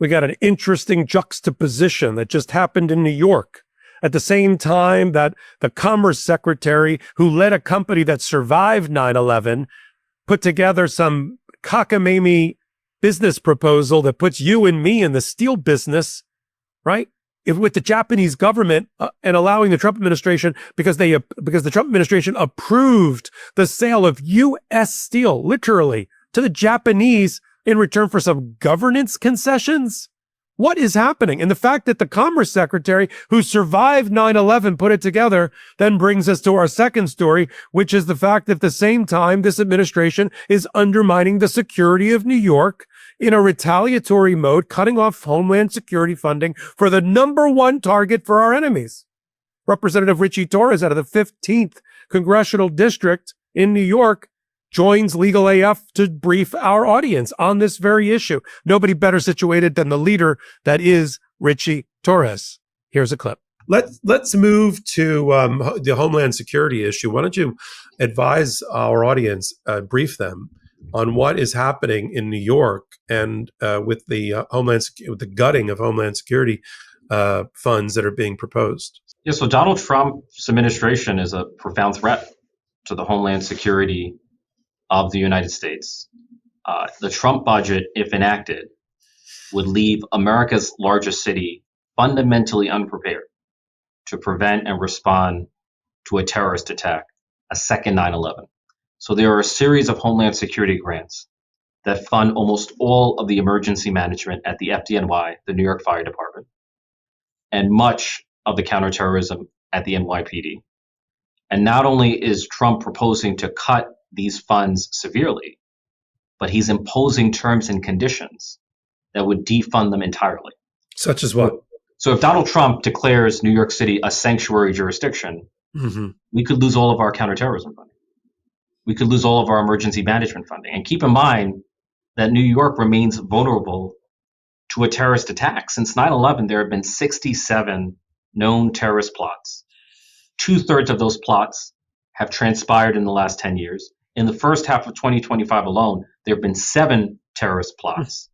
we got an interesting juxtaposition that just happened in New York. At the same time that the Commerce Secretary, who led a company that survived 9/11, put together some cockamamie business proposal that puts you and me in the steel business, right? With the Japanese government and allowing the Trump administration, because the Trump administration approved the sale of U.S. steel, literally, to the Japanese in return for some governance concessions. What is happening? And the fact that the Commerce Secretary, who survived 9/11, put it together, then brings us to our second story, which is the fact that at the same time, this administration is undermining the security of New York in a retaliatory mode, cutting off Homeland Security funding for the number one target for our enemies. Representative Ritchie Torres out of the 15th Congressional District in New York joins Legal AF to brief our audience on this very issue. Nobody better situated than the leader that is Ritchie Torres. Here's a clip. Let's move to the Homeland Security issue. Why don't you advise our audience, brief them on what is happening in New York and with the with the gutting of Homeland Security funds that are being proposed. Yeah, so Donald Trump's administration is a profound threat to the Homeland Security of the United States. The Trump budget, if enacted, would leave America's largest city fundamentally unprepared to prevent and respond to a terrorist attack, a second 9/11. So there are a series of Homeland Security grants that fund almost all of the emergency management at the FDNY, the New York Fire Department, and much of the counterterrorism at the NYPD. And not only is Trump proposing to cut these funds severely, but he's imposing terms and conditions that would defund them entirely. Such as what? So if Donald Trump declares New York City a sanctuary jurisdiction, we could lose all of our counterterrorism funding. We could lose all of our emergency management funding. And keep in mind that New York remains vulnerable to a terrorist attack. Since 9/11, there have been 67 known terrorist plots. 2/3 of those plots have transpired in the last 10 years. In the first half of 2025 alone, there have been 7 terrorist plots.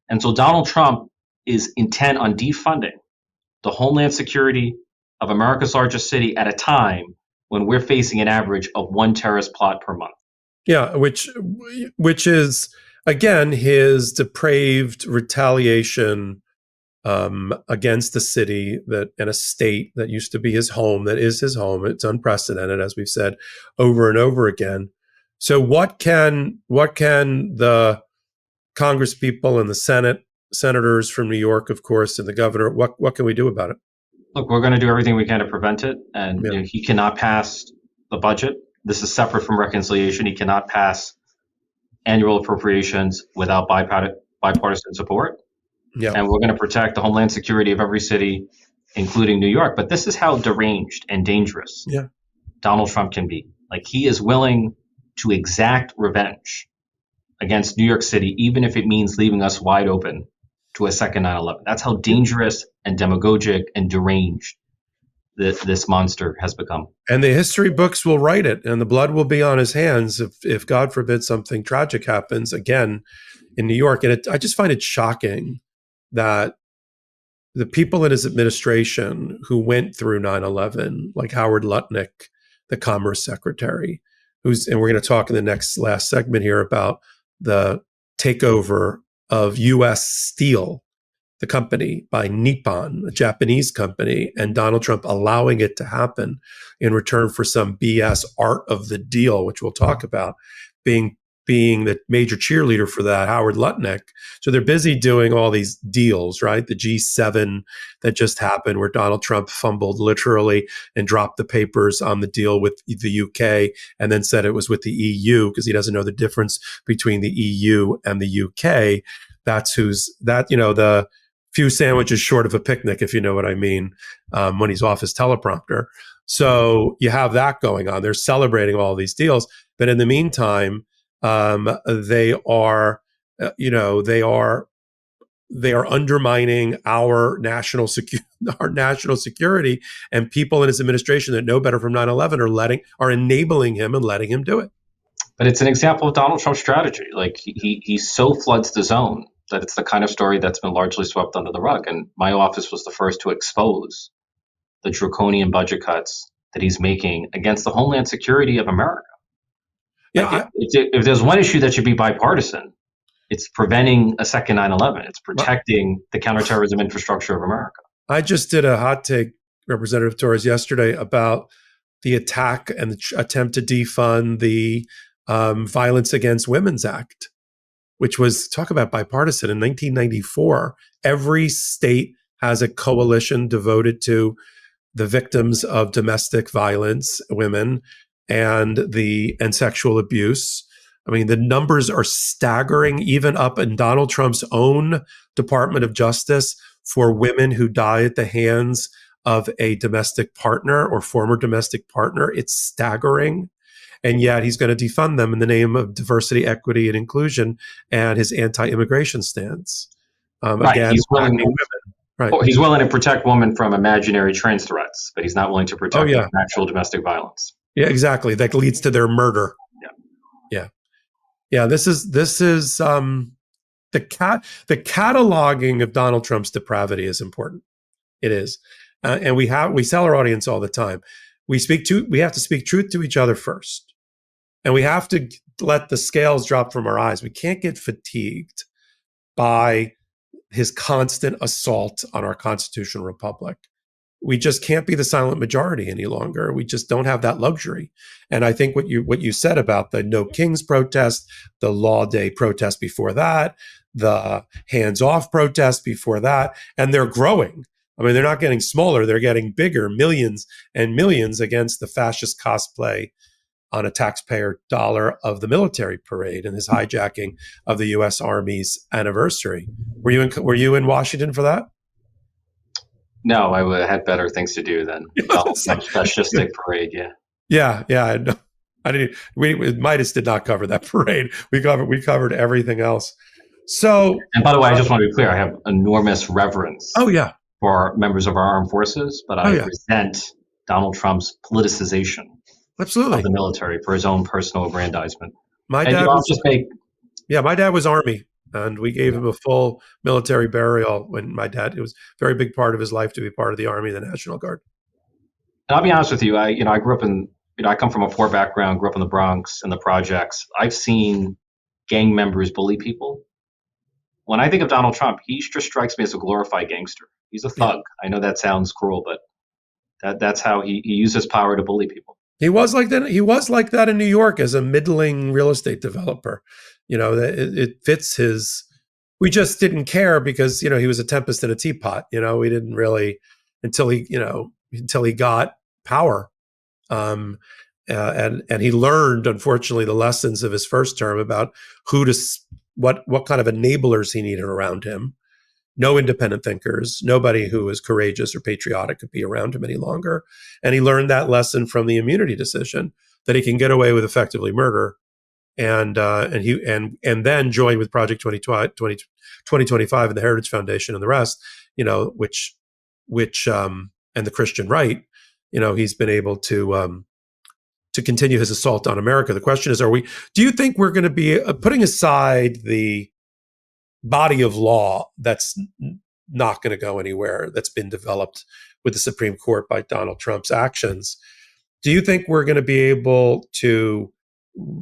And so Donald Trump is intent on defunding the Homeland Security of America's largest city at a time when we're facing an average of 1 terrorist plot per month. Yeah, which is, again, his depraved retaliation against the city and a state that used to be his home, that is his home. It's unprecedented, as we've said over and over again. So what can the Congress people and the senators from New York, of course, and the governor, what can we do about it? Look, we're going to do everything we can to prevent it. And he cannot pass the budget. This is separate from reconciliation. He cannot pass annual appropriations without bipartisan support. Yeah. And we're going to protect the Homeland Security of every city, including New York. But this is how deranged and dangerous Donald Trump can be. Like, he is willing to exact revenge against New York City, even if it means leaving us wide open to a second 9/11. That's how dangerous and demagogic and deranged this monster has become. And the history books will write it, and the blood will be on his hands if God forbid, something tragic happens again in New York. And I just find it shocking that the people in his administration who went through 9/11, like Howard Lutnick, the Commerce Secretary, and we're going to talk in the last segment here about the takeover of U.S. Steel, the company, by Nippon, a Japanese company, and Donald Trump allowing it to happen in return for some BS art of the deal, which we'll talk about, being the major cheerleader for that, Howard Lutnick. So they're busy doing all these deals, right? The G7 that just happened, where Donald Trump fumbled literally and dropped the papers on the deal with the UK and then said it was with the EU because he doesn't know the difference between the EU and the UK. The few sandwiches short of a picnic, if you know what I mean, when he's off his teleprompter. So you have that going on. They're celebrating all these deals. But in the meantime, they are undermining our national security, and people in his administration that know better from 9/11 are enabling him and letting him do it. But it's an example of Donald Trump's strategy. Like, he so floods the zone that it's the kind of story that's been largely swept under the rug. And my office was the first to expose the draconian budget cuts that he's making against the homeland security of America. Yeah, If there's one issue that should be bipartisan, it's preventing a second 9/11. It's protecting the counterterrorism infrastructure of America. I just did a hot take, Representative Torres, yesterday about the attack and the attempt to defund the Violence Against Women's Act, which was, talk about bipartisan, in 1994. Every state has a coalition devoted to the victims of domestic violence, women, and sexual abuse. I mean, the numbers are staggering, even up in Donald Trump's own Department of Justice, for women who die at the hands of a domestic partner or former domestic partner. It's staggering. And yet he's going to defund them in the name of diversity, equity, and inclusion and his anti-immigration stance. Again, he's willing, women. Right. He's willing to protect women from imaginary trans threats, but he's not willing to protect them from actual domestic violence. Yeah, exactly. That leads to their murder. Yeah. This is the cataloging of Donald Trump's depravity is important. It is, and we tell our audience all the time. We have to speak truth to each other first, and we have to let the scales drop from our eyes. We can't get fatigued by his constant assault on our constitutional republic. We just can't be the silent majority any longer. We just don't have that luxury. And I think what you said about the No Kings protest, the Law Day protest before that, the hands-off protest before that, and they're growing. I mean, they're not getting smaller, they're getting bigger, millions and millions against the fascist cosplay on a taxpayer dollar of the military parade and his hijacking of the U.S. Army's anniversary. Were you in Washington for that? No, I had better things to do than some fascistic parade. Yeah. I didn't. Midas did not cover that parade. We covered everything else. So, and by the way, I just want to be clear. I have enormous reverence. For members of our armed forces, but I resent Donald Trump's politicization of the military for his own personal aggrandizement. My dad was Army, and we gave him a full military burial when it was a very big part of his life to be part of the Army, the National Guard. And I'll be honest with you, I grew up I come from a poor background, grew up in the Bronx and the projects. I've seen gang members bully people. When I think of Donald Trump, he just strikes me as a glorified gangster. He's a thug. Yeah. I know that sounds cruel, but that's how he uses power to bully people. He was like that. He was like that in New York as a middling real estate developer. It fits his. We just didn't care because he was a tempest in a teapot. We didn't really until he got power, and he learned, unfortunately, the lessons of his first term about what kind of enablers he needed around him. No independent thinkers, nobody who was courageous or patriotic could be around him any longer. And he learned that lesson from the immunity decision, that he can get away with effectively murder. And then joined with Project 2025 and the Heritage Foundation and the rest, which and the Christian right, he's been able to continue his assault on America. The question is, do you think we're going to be putting aside the body of law that's not going to go anywhere, that's been developed with the Supreme Court by Donald Trump's actions? Do you think we're going to be able to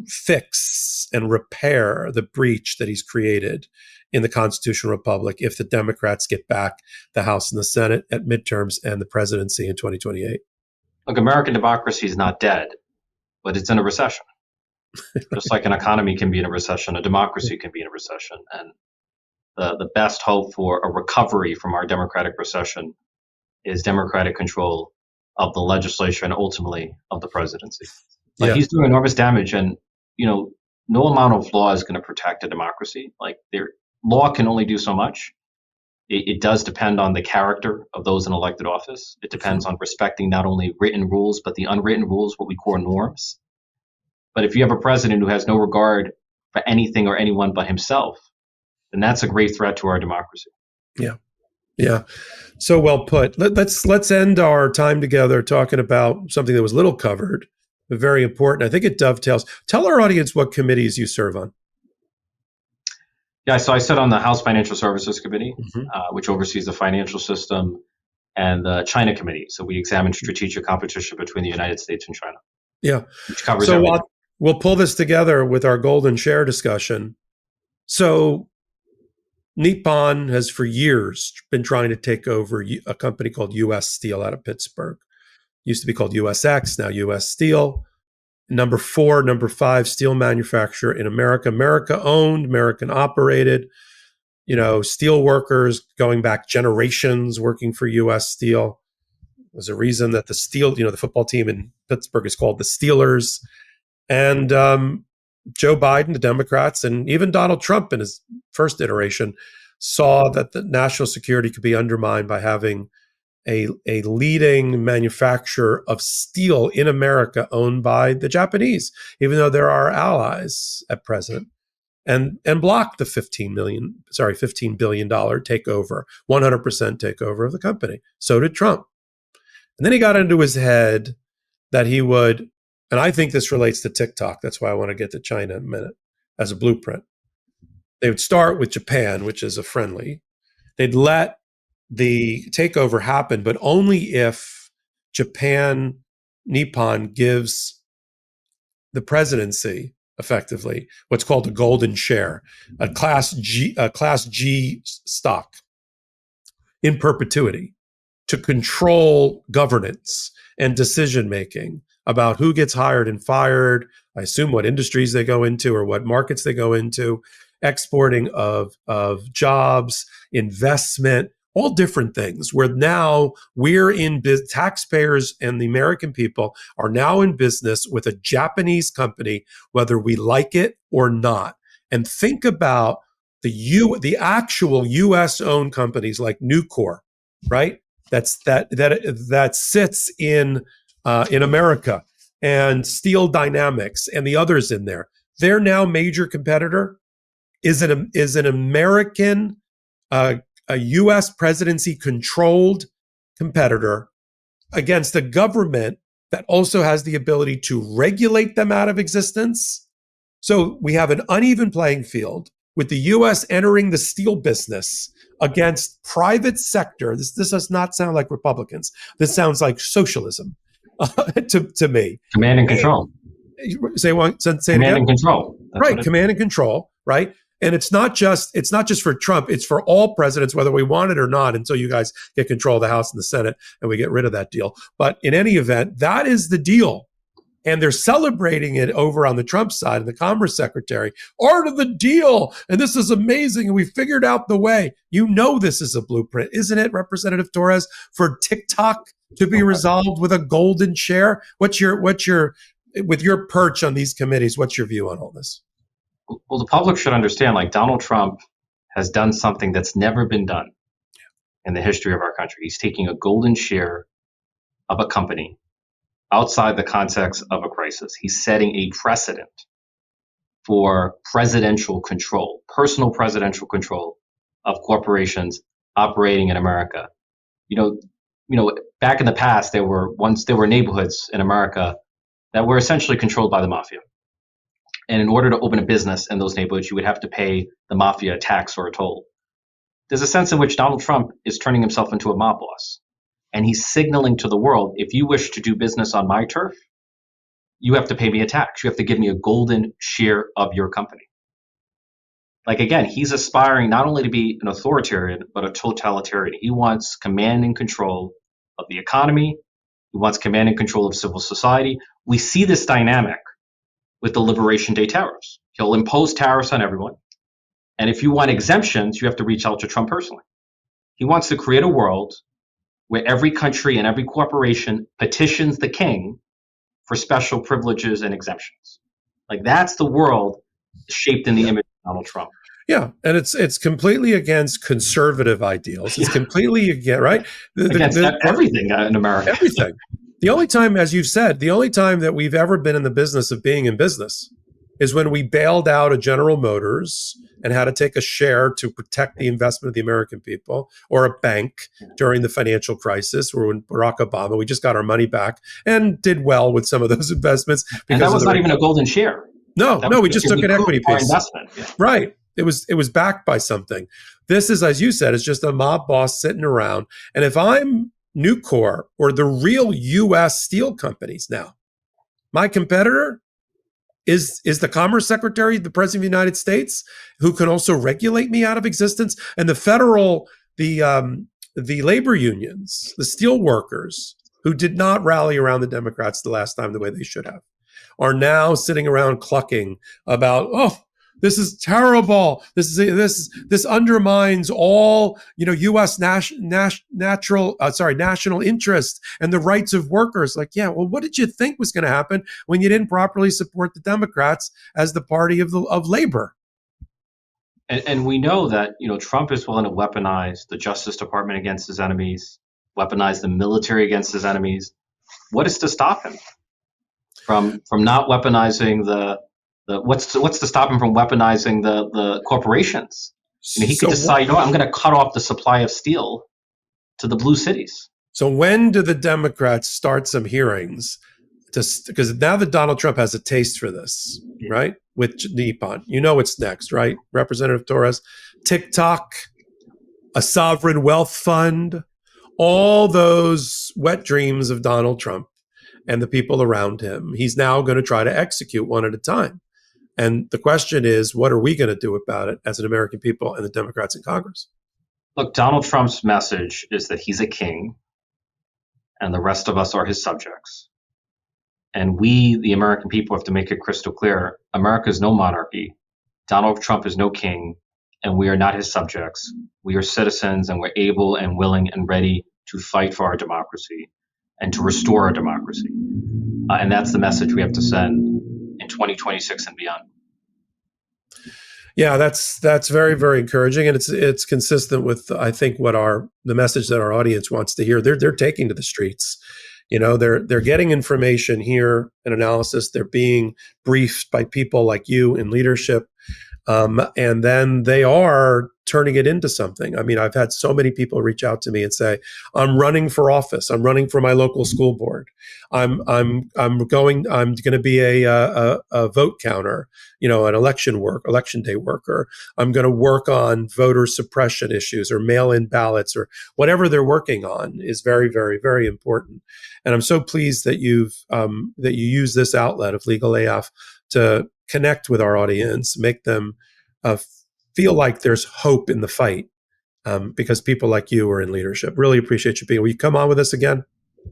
fix and repair the breach that he's created in the constitutional republic if the Democrats get back the House and the Senate at midterms and the presidency in 2028? Look, American democracy is not dead, but it's in a recession. Just like an economy can be in a recession, a democracy can be in a recession. And the best hope for a recovery from our democratic recession is democratic control of the legislature and ultimately of the presidency. He's doing enormous damage, and no amount of law is going to protect a democracy. Law can only do so much. It does depend on the character of those in elected office. It depends on respecting not only written rules, but the unwritten rules, what we call norms. But if you have a president who has no regard for anything or anyone but himself, then that's a great threat to our democracy. Yeah. So well put. Let's end our time together talking about something that was little covered, but very important. I think it dovetails. Tell our audience what committees you serve on. Yeah, so I sit on the House Financial Services Committee, Mhm. which oversees the financial system, and the China Committee. So we examine strategic competition between the United States and China, Yeah. which covers So everything. we'll pull this together with our golden share discussion. So Nippon has for years been trying to take over a company called US Steel out of Pittsburgh. Used to be called USX, now US Steel. Number four, number five steel manufacturer in America. America owned, American operated. Steel workers going back generations working for US Steel. There's a reason that the football team in Pittsburgh is called the Steelers. And Joe Biden, the Democrats, and even Donald Trump in his first iteration saw that the national security could be undermined by having a leading manufacturer of steel in America owned by the Japanese, even though they're our allies at present, and blocked the $15 billion takeover, 100% takeover of the company. So did Trump. And then he got into his head that he would, and I think this relates to TikTok. That's why I want to get to China in a minute as a blueprint. They would start with Japan, which is a friendly. They'd let the takeover happen, but only if Nippon gives the presidency effectively what's called a golden share, a class G stock in perpetuity to control governance and decision making about who gets hired and fired. I assume what industries they go into or what markets they go into, exporting of jobs, investment, all different things. Where now taxpayers and the American people are now in business with a Japanese company, whether we like it or not. And think about the actual U.S. owned companies like Nucor, right? That sits in America, and Steel Dynamics and the others in there. Their now major competitor is an American, a U.S. presidency controlled competitor against a government that also has the ability to regulate them out of existence. So we have an uneven playing field with the U.S. entering the steel business against private sector. This does not sound like Republicans. This sounds like socialism to me. Command and control. Say it Command again. and control. That's Right, command and control. Right, and it's not just for Trump. It's for all presidents, whether we want it or not. Until you guys get control of the House and the Senate, and we get rid of that deal. But in any event, that is the deal. And they're celebrating it over on the Trump side, and the Commerce Secretary, art of the deal. And this is amazing. And we figured out the way. This is a blueprint, isn't it, Representative Torres, for TikTok to be resolved with a golden share? With your perch on these committees, what's your view on all this? Well, the public should understand, like, Donald Trump has done something that's never been done in the history of our country. He's taking a golden share of a company outside the context of a crisis. He's setting a precedent for presidential control, personal presidential control of corporations operating in America. Back in the past, there were neighborhoods in America that were essentially controlled by the mafia. And in order to open a business in those neighborhoods, you would have to pay the mafia a tax or a toll. There's a sense in which Donald Trump is turning himself into a mob boss. And he's signaling to the world, if you wish to do business on my turf, you have to pay me a tax. You have to give me a golden share of your company. Like, again, he's aspiring not only to be an authoritarian, but a totalitarian. He wants command and control of the economy. He wants command and control of civil society. We see this dynamic with the Liberation Day tariffs. He'll impose tariffs on everyone. And if you want exemptions, you have to reach out to Trump personally. He wants to create a world where every country and every corporation petitions the king for special privileges and exemptions. Like, that's the world shaped in the image of Donald Trump. Yeah, and it's completely against conservative ideals. It's completely against everything in America. Everything. The only time, as you've said, that we've ever been in the business of being in business is when we bailed out a General Motors and had to take a share to protect the investment of the American people, or a bank during the financial crisis, or when Barack Obama, we just got our money back and did well with some of those investments. And that was not even a golden share. No, we just took an equity piece. Investment. Yeah. Right. It was backed by something. This is, as you said, it's just a mob boss sitting around. And if I'm Nucor or the real U.S. steel companies now, my competitor is the Commerce Secretary, the President of the United States, who can also regulate me out of existence, and the labor unions, the steel workers, who did not rally around the Democrats the last time the way they should have, are now sitting around clucking about, oh, this is terrible. This undermines all, U.S. national interest and the rights of workers. Like, yeah, well, what did you think was going to happen when you didn't properly support the Democrats as the party of labor? And we know that, Trump is willing to weaponize the Justice Department against his enemies, weaponize the military against his enemies. What is to stop him from not weaponizing what's to stop him from weaponizing the corporations? He could decide, I'm going to cut off the supply of steel to the blue cities. So when do the Democrats start some hearings? Because now that Donald Trump has a taste for this, right? With Nippon, what's next, right? Representative Torres, Tik Tok, a sovereign wealth fund, all those wet dreams of Donald Trump and the people around him. He's now going to try to execute one at a time. And the question is, what are we going to do about it as an American people and the Democrats in Congress? Look, Donald Trump's message is that he's a king and the rest of us are his subjects. And we, the American people, have to make it crystal clear. America is no monarchy. Donald Trump is no king, and we are not his subjects. We are citizens, and we're able and willing and ready to fight for our democracy and to restore our democracy. And that's the message we have to send in 2026 and beyond. Yeah, that's very, very encouraging, and it's consistent with, I think, the message that our audience wants to hear. They're taking to the streets. They're getting information here and analysis. They're being briefed by people like you in leadership, and then they are turning it into something. I mean, I've had so many people reach out to me and say, "I'm running for office. I'm running for my local school board. I'm going to be a vote counter, an election day worker. I'm going to work on voter suppression issues or mail-in ballots or whatever they're working on is very, very, very important." And I'm so pleased that you use this outlet of Legal AF to connect with our audience, make them feel like there's hope in the fight, because people like you are in leadership. Really appreciate you being. Will you come on with us again?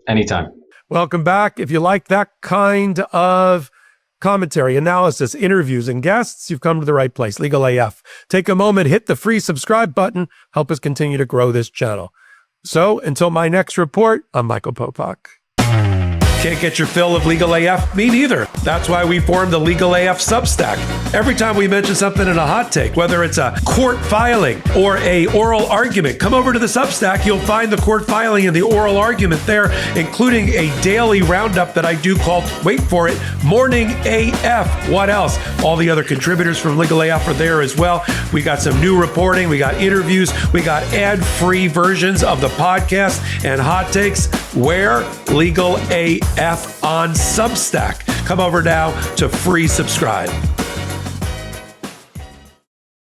Anytime. Welcome back. If you like that kind of commentary, analysis, interviews, and guests, you've come to the right place. Legal AF. Take a moment, hit the free subscribe button, help us continue to grow this channel. So until my next report, I'm Michael Popok. Can't get your fill of Legal AF? Me neither. That's why we formed the Legal AF Substack. Every time we mention something in a hot take, whether it's a court filing or a oral argument, come over to the Substack. You'll find the court filing and the oral argument there, including a daily roundup that I do called, wait for it, Morning AF. What else? All the other contributors from Legal AF are there as well. We got some new reporting. We got interviews. We got ad-free versions of the podcast and hot takes. Where? Legal AF on Substack. Come over now to free subscribe.